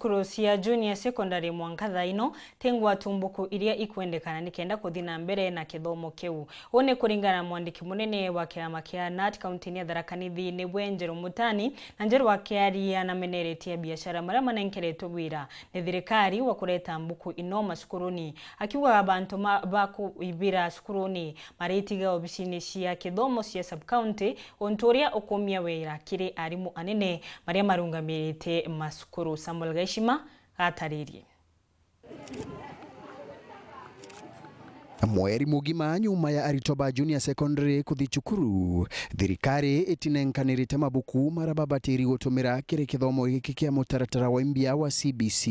cukuru cia junior secondary mwankatha ino tengwa tumbuku iria ikwendekana nikenda kuthina mbere na kithomo kiu. One kuringana mwandiki munene wa kiama kia NAT kaunti ya Tharaka-Nithi ni Njeru Mutani na Njeru wa KIARIA na meneretia biashara maria manenkeretwo wira ni thirikari wa kureta mbuku ino masukuruni akiuga abantu bakuibira sukuruni maritiga obicini cia kithomo cia sub county ontoria ukomia wira kiri arimu anene maria marungamirite masukuru. Samuel Gaishima ataririe. Mweri mugima nyuma ya aritoba junior secondary kuthicukuru thirikari itinenkanirite mabuku marababatiri gutumira kiri kithomo giki kia mutaratara wa imbia wa CBC.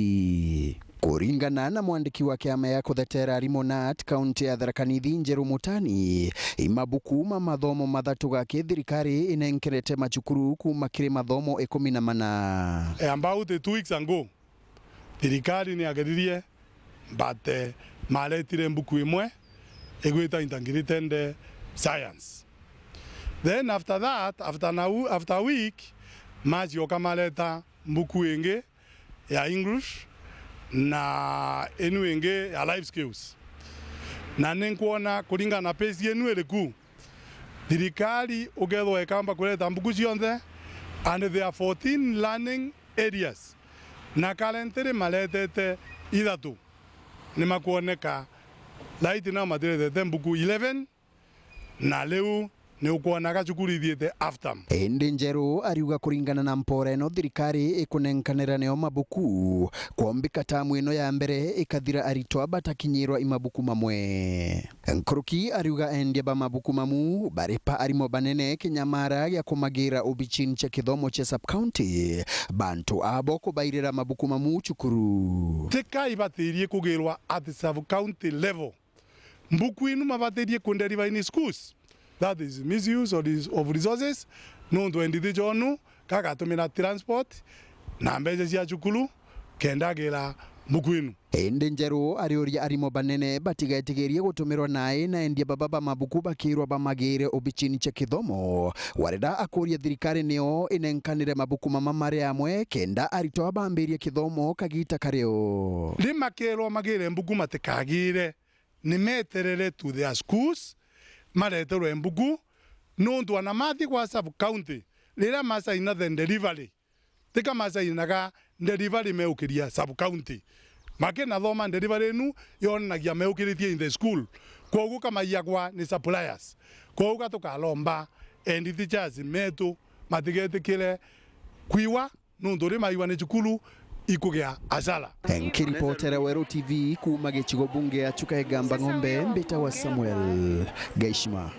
Kuringana na mwandiki wa kiama ya kuthetera arimu NAT kaunti ya Tharaka-Nithi Njeru Mutani, mabuku mathomo mathatu gaki thirikari inenkerete macukuru kuma kiri mathomo 14. About 2 weeks ago thirikari ni ageririe but maletire mbuku imwe egwita integrated science. Then after that, after a week macioka maleta mbuku ingi ya English na enu ingi ya life skills. Na ninkuona kuringana na pesi enu eliku thirikari ugethwa ekamba kuleta mbuku cionthe and there are 14 learning areas na kalendari maletete ithatu ni makuoneka laiti na matirete mbuku 11 na leo ni ukuonaga cukuru ithiete after. Indi Njeru ariuga kuringana na mpora ino thirikari ikunenkanira neo mabuku kuombika tamu ino ya mbere ikathira aritwa batakinyirwa imabuku mamwe. Nkuruki ariuga endia ba mabuku mamu baripa arimo banene kinyamara ya kumagira ubichin cha kithomo cha sub county bantu abo kubairira mabuku mamu cukuru. Tika ibatirie kugirwa at sub county level. Mbuku inu mabatirie kunderiva in schools. That is misuse of resources. No ndo individual no kagatumira transport na mbeje cia cukuru kendagira mbuku inu. Indi Njeru arioria arimo banene batigetigerie gutumirwa nae na endia baba mabuku bakirwa bamagire obichini cha kithomo wareda akuria thirikari neo inenkanire mabuku mama maria amwe kenda aritoa bambirie kithomo kagita kareo limakero magire mbuku matikagire ni meterere to their schools mareterwe mbuku nondu ana mathi kwa sub county lira masa ina the delivery tika masa inaga delivery meukiria sub county makena thoma delivery nu yonagia meukiritie in the school koguo kama yagwa ni suppliers koguo tukalomba and teachers metu matigetikire kwiwa nondu ri maiwa ni cukuru ikugia azala. Nkiripotera Wero TV kuma gicigo bunge ya Chukaegamba Ng'ombe mbita wa Samuel Gaishima.